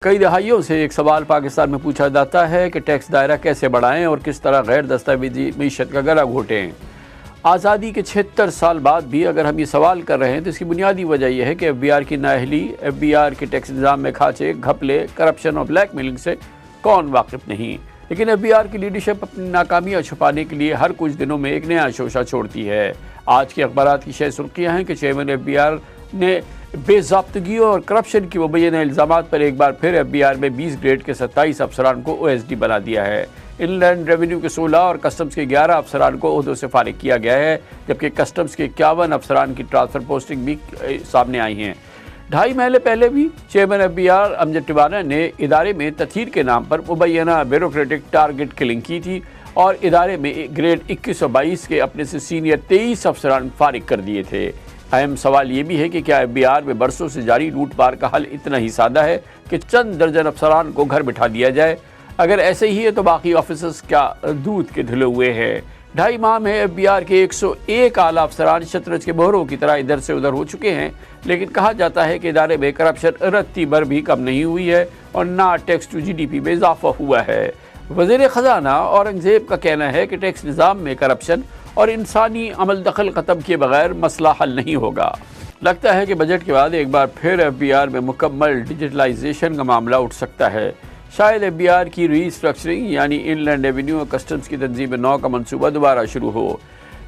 कई दहाइयों से एक सवाल पाकिस्तान में पूछा जाता है कि टैक्स दायरा कैसे बढ़ाएं और किस तरह गैर दस्तावेजी मीशत का गला घोटें। आज़ादी के 76 साल बाद भी अगर हम ये सवाल कर रहे हैं तो इसकी बुनियादी वजह यह है कि FBI की नाअहली, FBI के टैक्स निज़ाम में खाचे, घपले, करप्शन और ब्लैक मेलिंग से कौन वाकिफ़ नहीं। लेकिन FBI की लीडरशिप अपनी नाकामियाँ छुपाने के लिए हर कुछ दिनों में एक नया शोशा छोड़ती है। आज के अखबारात की शेष सुर्खियाँ हैं कि चेयरमैन FBI ने बेज़ाब्तगी और करप्शन की मुबैना इल्ज़ामात पर एक बार फिर FBI में 20 ग्रेड के 27 अफसरान को OSD बना दिया है। इनलैंड रेवेन्यू के 16 और कस्टम्स के 11 अफसरान को ओहदों से फारिग किया गया है, जबकि कस्टम्स के 51 अफसरान की ट्रांसफ़र पोस्टिंग भी सामने आई हैं। 2.5 महीने पहले भी चेयरमैन FBI अमजद टिवाना ने इदारे में तथहीर के नाम पर मुबैना ब्यूरोक्रेटिक टारगेट किलिंग की थी और इदारे में ग्रेड 21 और 22 के अपने से सीनियर 23 अफसरान फारिग कर दिए थे। अहम सवाल ये भी है कि क्या FBI में बरसों से जारी लूट पार का हल इतना ही सादा है कि चंद दर्जन अफसरान को घर बिठा दिया जाए। अगर ऐसे ही है तो बाकी ऑफिसर्स क्या दूध के धुले हुए हैं। 2.5 माह में FBI के 101 आला अफसरान शतरंज के मोहरों की तरह इधर से उधर हो चुके हैं, लेकिन कहा जाता है कि इदारे में करप्शन रत्ती भर भी कम नहीं हुई है और ना टैक्स टू GDP में इजाफा हुआ है। वज़ीर ख़ज़ाना औरंगज़ेब का कहना है कि टैक्स निज़ाम में करप्शन और इंसानी अमल दखल ख़त्म किए बगैर मसला हल नहीं होगा। लगता है कि बजट के बाद एक बार फिर FBI में मुकम्मल डिजिटलाइजेशन का मामला उठ सकता है। शायद FBI की रीस्ट्रक्चरिंग यानी इनलैंड रेवेन्यू और कस्टम्स की तंजीम नौ का मनसूबा दोबारा शुरू हो।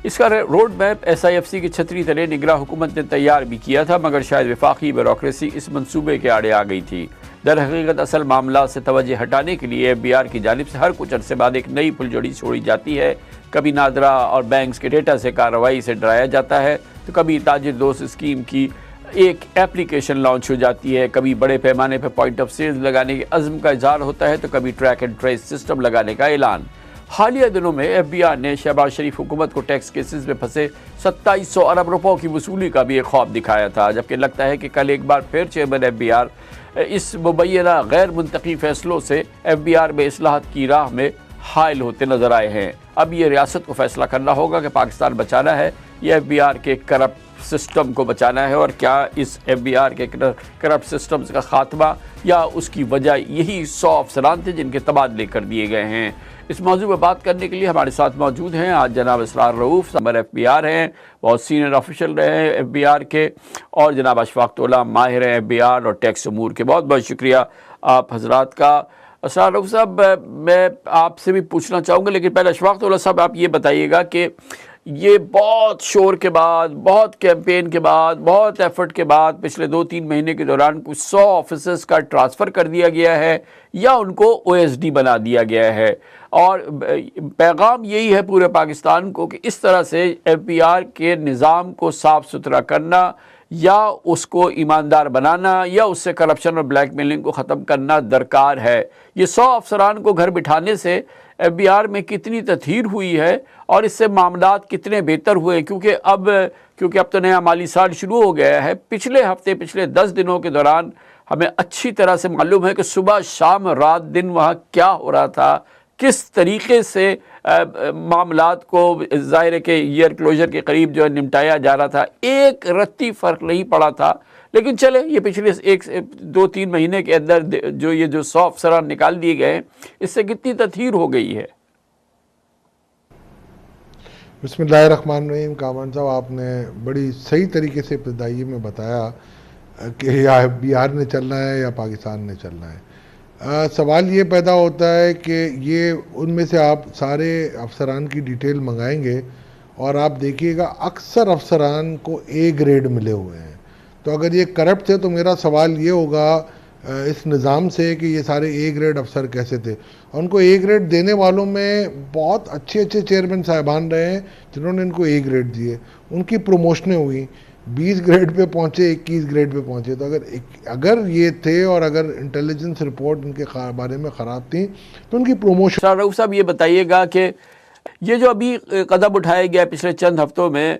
इसका रोड मैप SIFC की छतरी तले निगरां हुकूमत ने तैयार भी किया था, मगर शायद वफाकी ब्यूरोक्रेसी इस मनसूबे के आड़े आ गई थी। दर हकीकत असल मामला से तवज्जो हटाने के लिए FBI की जानिब से हर कुछ अरसे बाद एक नई फुलझड़ी छोड़ी जाती है। कभी नादरा और बैंक्स के डेटा से कार्रवाई से डराया जाता है, तो कभी ताजिर दोस्त स्कीम की एक एप्लीकेशन लॉन्च हो जाती है, कभी बड़े पैमाने पर पॉइंट ऑफ सेल्स लगाने के अज़्म का इजहार होता है, तो कभी ट्रैक एंड ट्रेस सिस्टम लगाने का ऐलान। हालिया दिनों में FBI ने शहबाज शरीफ हुकूमत को टैक्स केसेस में फंसे 2700 अरब रुपयों की वसूली का भी एक ख्वाब दिखाया था, जबकि लगता है कि कल एक बार फिर चेयरमैन FBI इस मुबैना गैर मुंतकी फैसलों से FBI में इस्लाहत की राह में हायल होते नजर आए हैं। अब ये रियासत को फैसला करना होगा कि पाकिस्तान बचाना है या FBI के करप्ट सिस्टम को बचाना है, और क्या इस FBI के करप्ट सिस्टम्स का खात्मा या उसकी वजह यही 100 अफसरान थे जिनके तबादले कर दिए गए हैं। इस मौजू पर बात करने के लिए हमारे साथ मौजूद हैं आज जनाब इसरार रऊफ, नंबर FBI हैं, बहुत सीनियर ऑफिशियल रहे हैं FBI के, और जनाब अशफाक तौला, माहिर हैं FBI और टैक्स अमूर के। बहुत बहुत शुक्रिया आप हजरात का। इसरार रऊफ साहब, मैं आपसे भी पूछना चाहूँगा, लेकिन पहले अशफाक तौला साहब आप ये बताइएगा कि ये बहुत शोर के बाद, बहुत कैंपेन के बाद, बहुत एफर्ट के बाद पिछले 2-3 महीने के दौरान कुछ 100 ऑफिसर्स का ट्रांसफ़र कर दिया गया है या उनको OSD बना दिया गया है, और पैगाम यही है पूरे पाकिस्तान को कि इस तरह से FBI के निज़ाम को साफ़ सुथरा करना या उसको ईमानदार बनाना या उससे करप्शन और ब्लैकमेलिंग को ख़त्म करना दरकार है। ये 100 अफसरान को घर बिठाने से FBI में कितनी तथहीर हुई है और इससे मामलात कितने बेहतर हुए, क्योंकि अब तो नया माली साल शुरू हो गया है। पिछले 10 दिनों के दौरान हमें अच्छी तरह से मालूम है कि सुबह शाम रात दिन वहाँ क्या हो रहा था, किस तरीके से मामलात को ज़ाहिर है कि ईयर क्लोजर के करीब जो है निपटाया जा रहा था, एक रत्ती फ़र्क नहीं पड़ा था। लेकिन चले, ये पिछले 2-3 महीने के अंदर जो 100 अफसरान निकाल दिए गए, इससे कितनी तथहीर हो गई है। बिस्मिल्लाहिर्रहमानिर्रहीम। कामरान साहब, आपने बड़ी सही तरीके से इब्तिदाई में बताया कि या FBI ने चलना है या पाकिस्तान ने चलना है। सवाल ये पैदा होता है कि ये उनमें से आप सारे अफसरान की डिटेल मंगाएंगे और आप देखिएगा अक्सर अफसरान को A ग्रेड मिले हुए हैं। तो अगर ये करप्ट थे तो मेरा सवाल ये होगा इस निज़ाम से कि ये सारे A ग्रेड अफसर कैसे थे। उनको A ग्रेड देने वालों में बहुत अच्छे चेयरमैन साहिबान रहे हैं जिन्होंने इनको A ग्रेड दिए, उनकी प्रमोशनें हुई, 20 ग्रेड पे पहुँचे, 21 ग्रेड पे पहुँचे। तो अगर ये थे और अगर इंटेलिजेंस रिपोर्ट उनके बारे में ख़राब थी तो उनकी प्रमोशन। रऊफ साहब, ये बताइएगा कि ये जो अभी कदम उठाया गया पिछले चंद हफ्तों में,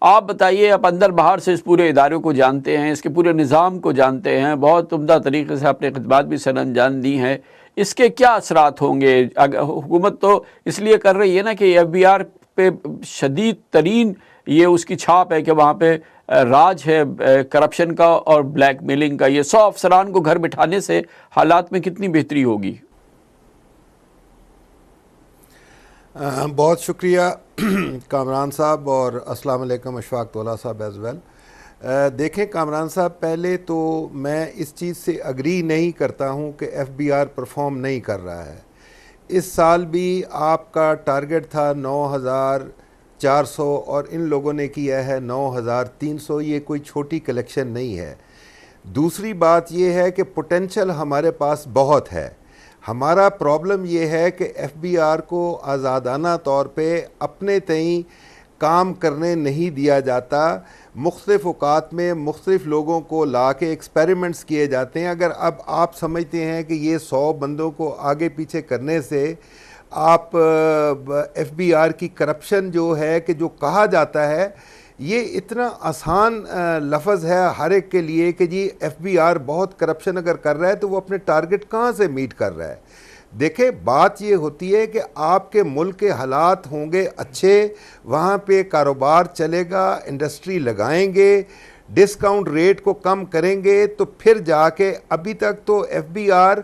आप बताइए, आप अंदर बाहर से इस पूरे इदारे को जानते हैं, इसके पूरे निज़ाम को जानते हैं, बहुत उम्दा तरीके से अपने खिदमात भी सरअंजाम दी हैं, इसके क्या असरात होंगे? हुकूमत तो इसलिए कर रही है ना कि FBI पे शदीद तरीन ये उसकी छाप है कि वहाँ पे राज है करप्शन का और ब्लैकमेलिंग का। ये 100 अफसरान को घर बिठाने से हालात में कितनी बेहतरी होगी। बहुत शुक्रिया कामरान साहब, और अस्सलाम वालेकुम अशफाक तौला साहब एज़ वेल। देखें कामरान साहब, पहले तो मैं इस चीज़ से अग्री नहीं करता हूं कि एफबीआर परफॉर्म नहीं कर रहा है। इस साल भी आपका टारगेट था 9,400 और इन लोगों ने किया है 9,300। ये कोई छोटी कलेक्शन नहीं है। दूसरी बात ये है कि पोटेंशियल हमारे पास बहुत है। हमारा प्रॉब्लम ये है कि एफबीआर को आज़ादाना तौर पे अपने तई काम करने नहीं दिया जाता। मुख्तलिफ औकात में मुख्तलिफ लोगों को ला के एक्सपेरिमेंट्स किए जाते हैं। अगर अब आप समझते हैं कि ये 100 बंदों को आगे पीछे करने से आप एफबीआर की करप्शन जो है कि जो कहा जाता है, ये इतना आसान लफ्ज़ है हर एक के लिए कि जी एफबीआर बहुत करप्शन अगर कर रहा है तो वो अपने टारगेट कहाँ से मीट कर रहा है। देखें, बात ये होती है कि आपके मुल्क के हालात होंगे अच्छे, वहाँ पे कारोबार चलेगा, इंडस्ट्री लगाएंगे, डिस्काउंट रेट को कम करेंगे, तो फिर जाके अभी तक तो एफबीआर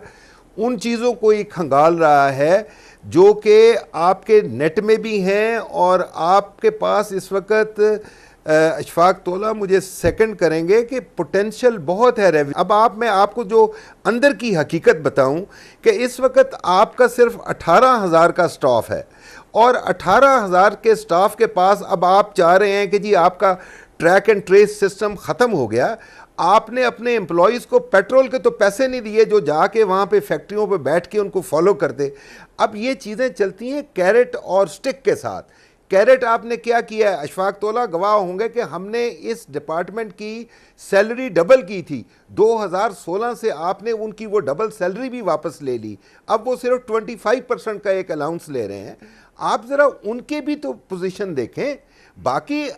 उन चीज़ों को ही खंगाल रहा है जो कि आपके नेट में भी हैं और आपके पास इस वक्त अशफाक तौला मुझे सेकंड करेंगे कि पोटेंशियल बहुत है रेवेन्यू। अब मैं आपको जो अंदर की हकीकत बताऊं कि इस वक्त आपका सिर्फ 18,000 का स्टाफ है और 18,000 के स्टाफ के पास अब आप चाह रहे हैं कि जी आपका ट्रैक एंड ट्रेस सिस्टम ख़त्म हो गया। आपने अपने एम्प्लॉयज़ को पेट्रोल के तो पैसे नहीं दिए जो जाके वहाँ पे फैक्ट्रियों पे बैठ के उनको फॉलो करते। अब ये चीज़ें चलती हैं कैरेट और स्टिक के साथ। कैरेट आपने क्या किया है, अशफाक तौला गवाह होंगे कि हमने इस डिपार्टमेंट की सैलरी डबल की थी। 2016 से आपने उनकी वो डबल सैलरी भी वापस ले ली। अब वो सिर्फ 25% का एक अलाउंस ले रहे हैं। आप ज़रा उनके भी तो पोजीशन देखें। बाकी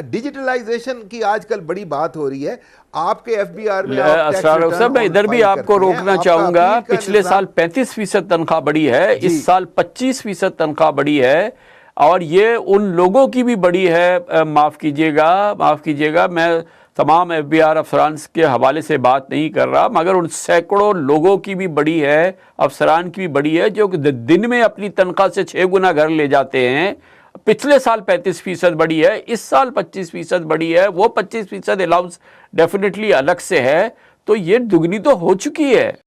डिजिटलाइजेशन की आजकल बड़ी बात हो रही है। आपके एफबीआर में साहब, मैं इधर भी आपको रोकना चाहूँगा। पिछले साल 35% तनख्वाह बढ़ी है, इस साल 25% तनख्वाह बढ़ी है और ये उन लोगों की भी बड़ी है। माफ़ कीजिएगा, मैं तमाम एफबीआर अफसरान के हवाले से बात नहीं कर रहा, मगर उन सैकड़ों लोगों की भी बड़ी है, अफसरान की भी बड़ी है जो कि दिन में अपनी तनख्वाह से 6 गुना घर ले जाते हैं। पिछले साल 35% बढ़ी है, इस साल 25% बढ़ी है। वो 25% अलाउंस डेफिनेटली अलग से है, तो ये दुगनी तो हो चुकी है।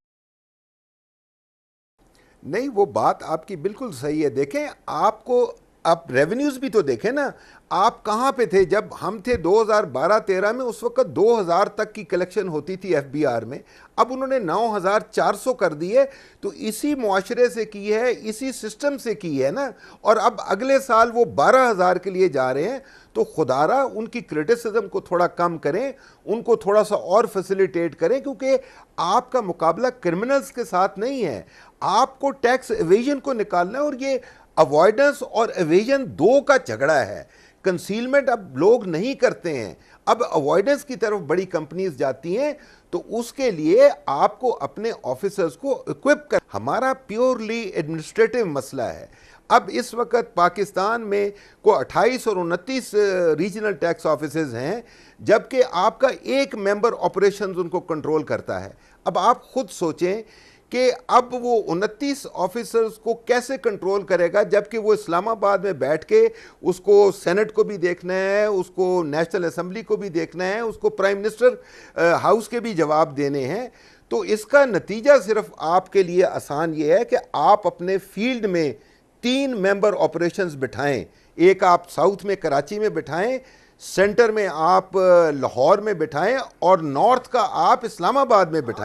नहीं, वो बात आपकी बिल्कुल सही है। देखें, आपको आप रेवेन्यूज़ भी तो देखें ना, आप कहाँ पे थे जब हम थे 2012-13 में। उस वक्त 2000 तक की कलेक्शन होती थी एफबीआर में, अब उन्होंने 9,400 कर दी है। तो इसी मुआशरे से की है, इसी सिस्टम से की है ना। और अब अगले साल वो 12,000 के लिए जा रहे हैं। तो खुदारा उनकी क्रिटिसिज्म को थोड़ा कम करें, उनको थोड़ा सा और फैसिलिटेट करें, क्योंकि आपका मुकाबला क्रिमिनल्स के साथ नहीं है। आपको टैक्स एवेजन को निकालना है और ये अवॉइडेंस और एवेजन दो का झगड़ा है। कंसीलमेंट अब लोग नहीं करते हैं, अब अवॉइडेंस की तरफ बड़ी कंपनीज जाती हैं। तो उसके लिए आपको अपने ऑफिसर्स को इक्विप कर, हमारा प्योरली एडमिनिस्ट्रेटिव मसला है। अब इस वक्त पाकिस्तान में को 28 और 29 रीजनल टैक्स ऑफिसेज हैं, जबकि आपका एक मेंबर ऑपरेशंस उनको कंट्रोल करता है। अब आप खुद सोचें कि अब वो 29 ऑफिसर्स को कैसे कंट्रोल करेगा, जबकि वो इस्लामाबाद में बैठ के उसको सेनेट को भी देखना है, उसको नेशनल असेंबली को भी देखना है, उसको प्राइम मिनिस्टर हाउस के भी जवाब देने हैं। तो इसका नतीजा सिर्फ आपके लिए आसान ये है कि आप अपने फील्ड में 3 मेंबर ऑपरेशंस बिठाएं। एक आप साउथ में कराची में बिठाएं, सेंटर में आप लाहौर में बिठाएं और नॉर्थ का आप इस्लामाबाद में बिठाएं।